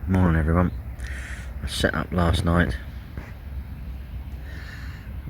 Morning everyone. I set up last night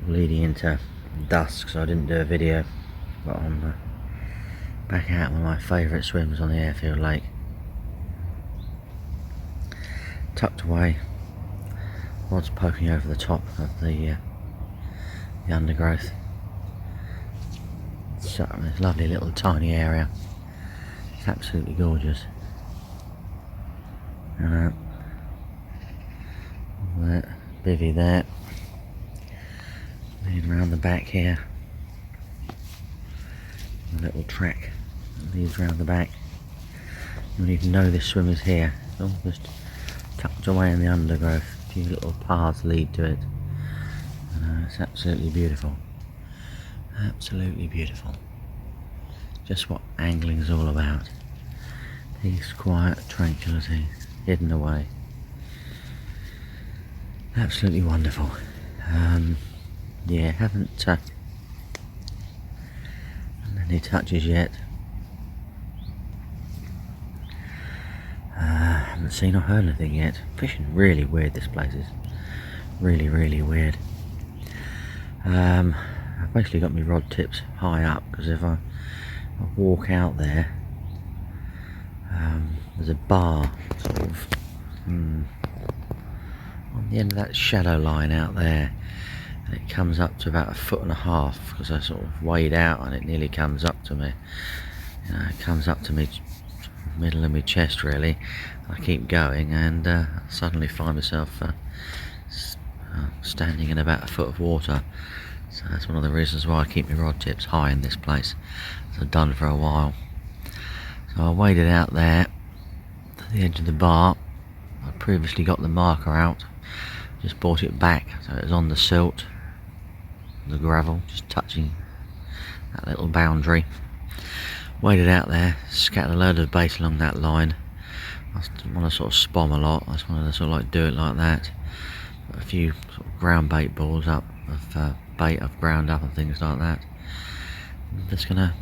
leading into dusk, so I didn't do a video, but I'm back out one of my favourite swims on the airfield lake, tucked away, rods poking over the top of the undergrowth. So this lovely little tiny area. It's absolutely gorgeous. That bivvy there, leading around the back here, a little track that leads around the back. You don't even know this swim is here. It's all just tucked away in the undergrowth. A few little paths lead to it. It's absolutely beautiful. Absolutely beautiful. Just what angling is all about. Peace, quiet, tranquility, hidden away. Absolutely wonderful. Yeah, haven't any touches yet. Haven't seen or heard anything yet. Fishing really weird, this place is. Really weird. I've basically got my rod tips high up, because if I walk out there, there's a bar sort of on the end of that shadow line out there, and it comes up to about 1.5 feet, because I sort of wade out and it nearly comes up to me. It comes up to me, middle of my chest really. I keep going and suddenly find myself standing in about 1 foot of water. So that's one of the reasons why I keep my rod tips high in this place, as I've done for a while. So I waded out there to the edge of the bar. I previously got the marker out, just brought it back so it was on the silt, the gravel, just touching that little boundary. Waded out there, scattered a load of bait along that line. I didn't want to sort of spom a lot, I just wanted to sort of like do it like that. Got a few sort of ground bait balls up, of bait I've ground up and things like that. I'm just gonna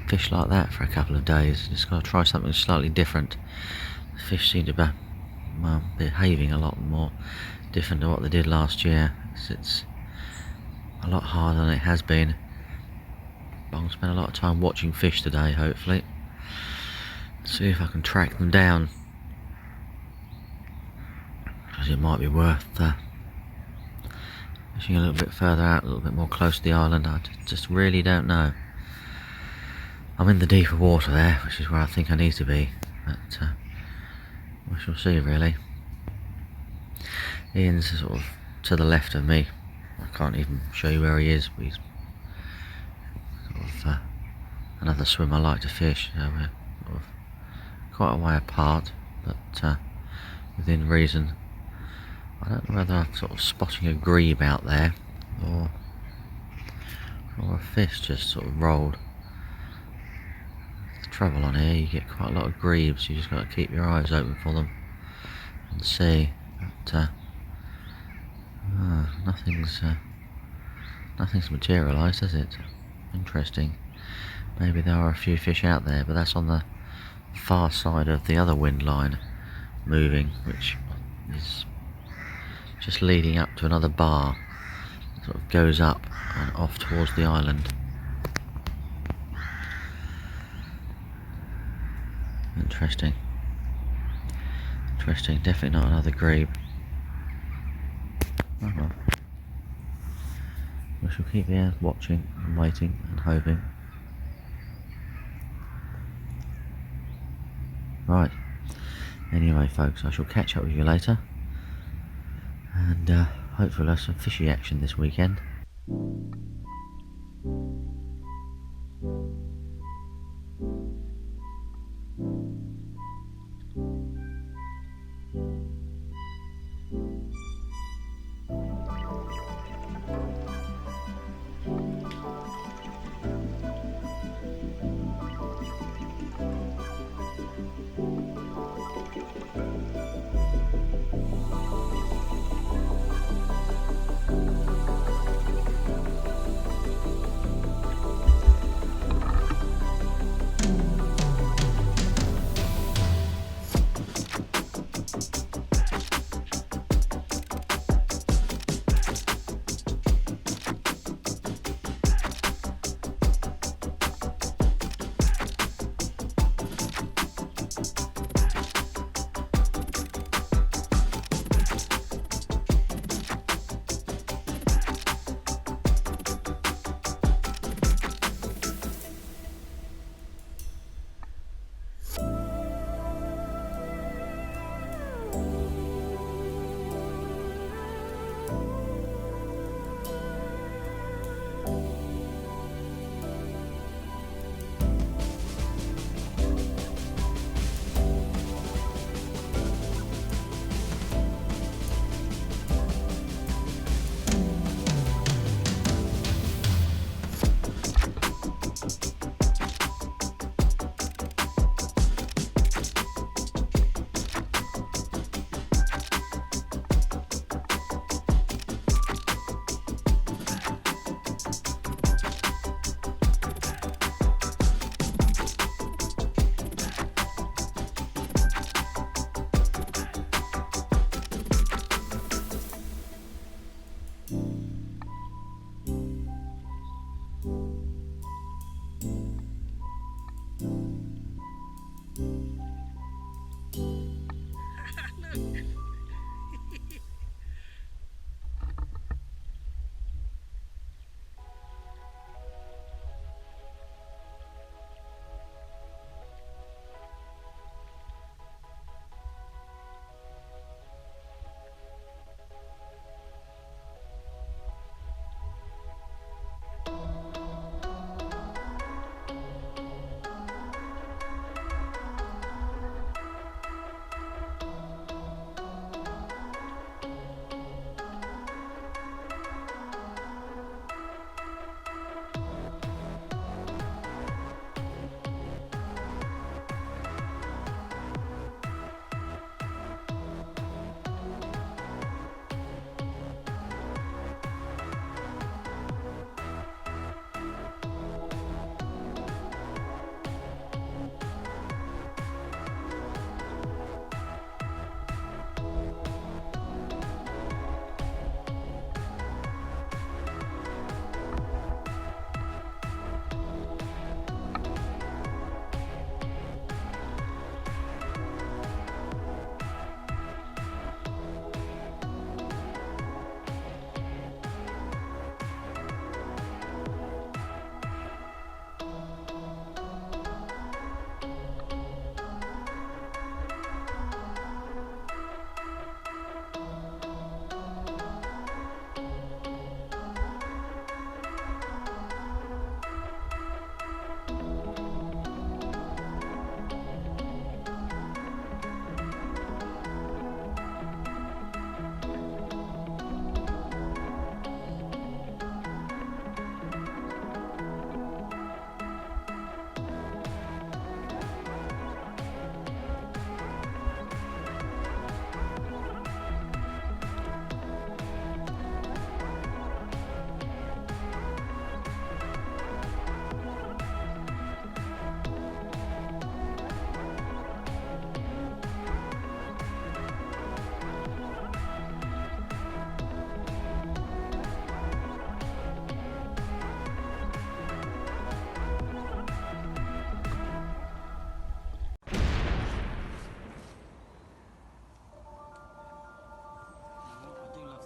fish like that for a couple of days. Just gotta try something slightly different. The fish seem to be behaving a lot more different to what they did last year. It's a lot harder than it has been. But I'll spend a lot of time watching fish today, hopefully. See if I can track them down, because it might be worth fishing a little bit further out, a little bit more close to the island. I just really don't know. I'm in the deeper water there, which is where I think I need to be, but we shall see really. Ian's sort of to the left of me. I can't even show you where he is, but he's sort of another swim I like to fish. So we're sort of quite a way apart, but within reason. I don't know whether I'm sort of spotting a grebe out there, or a fish just sort of rolled. The trouble on here, you get quite a lot of grebes, you just got to keep your eyes open for them and see. But nothing's materialised, has it? Interesting. Maybe there are a few fish out there, but that's on the far side of the other wind line moving, which is just leading up to another bar. It sort of goes up and off towards the island. Interesting. Definitely not another grebe. Oh well. We shall keep here watching and waiting and hoping. Right. Anyway folks, I shall catch up with you later. And hopefully we'll have some fishy action this weekend.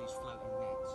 these floating nets.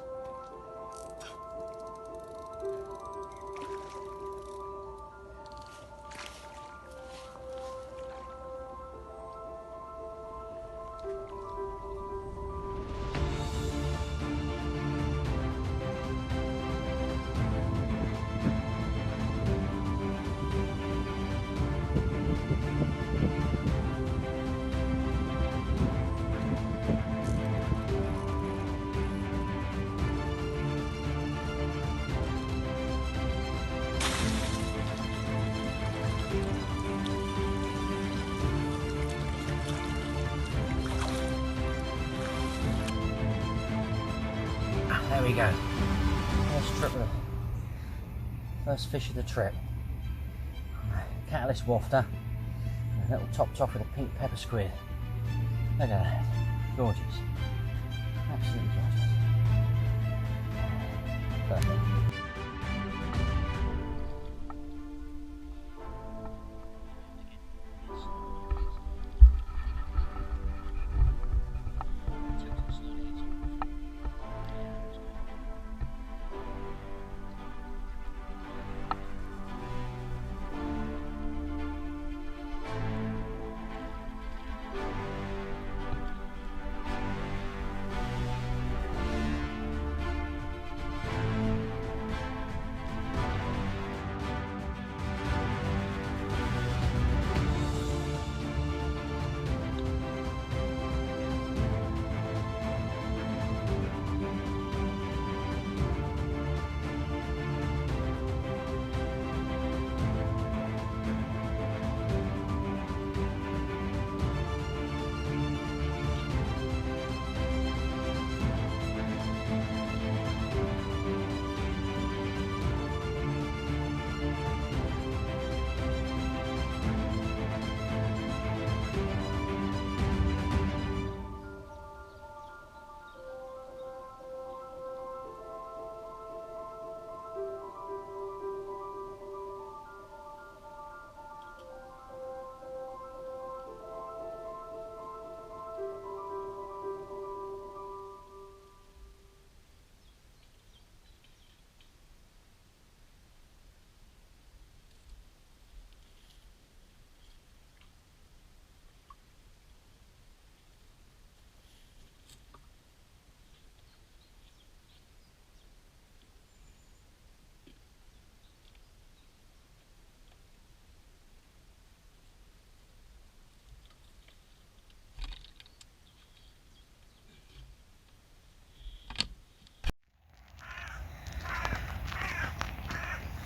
There we go. First fish of the trip. Catalyst wafter. And a little topped off with a pink pepper squid. Look at that. Gorgeous. Absolutely gorgeous. Perfect.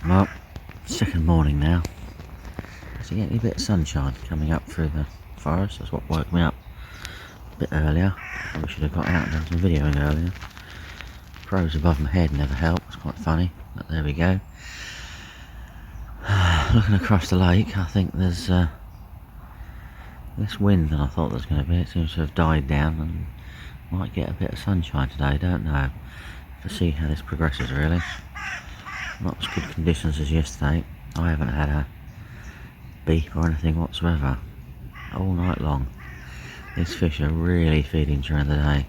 Well, second morning now. So getting a bit of sunshine coming up through the forest. That's what woke me up a bit earlier. Probably should have got out and done some videoing earlier. Crows above my head never help. It's quite funny, but there we go. Looking across the lake, I think there's less wind than I thought there was going to be. It seems to have died down and might get a bit of sunshine today. Don't know. To see how this progresses really. Not as good conditions as yesterday. I haven't had a beep or anything whatsoever all night long. These fish are really feeding during the day.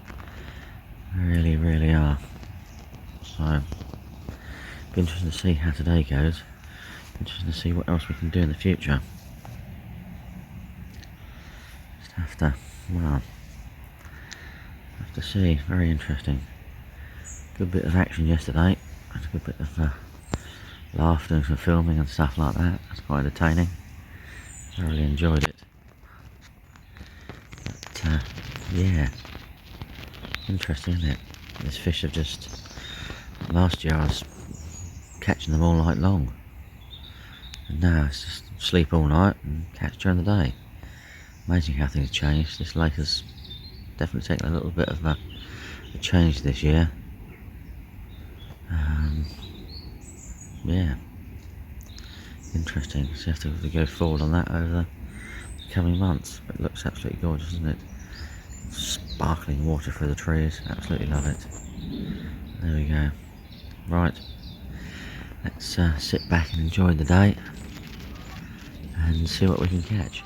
Really, really are. So, be interesting to see how today goes. Interesting to see what else we can do in the future. Just have to, well, have to see. Very interesting. Good bit of action yesterday. That's a good bit of laughter and some filming and stuff like that. That's quite entertaining. I really enjoyed it. But yeah, interesting, isn't it? These fish have just, last year I was catching them all night long, and now it's just sleep all night and catch during the day. Amazing how things change. This lake has definitely taken a little bit of a change this year. Yeah, interesting. So you have to go forward on that over the coming months. But it looks absolutely gorgeous, doesn't it? Sparkling water through the trees. Absolutely love it. There we go. Right, let's sit back and enjoy the day and see what we can catch.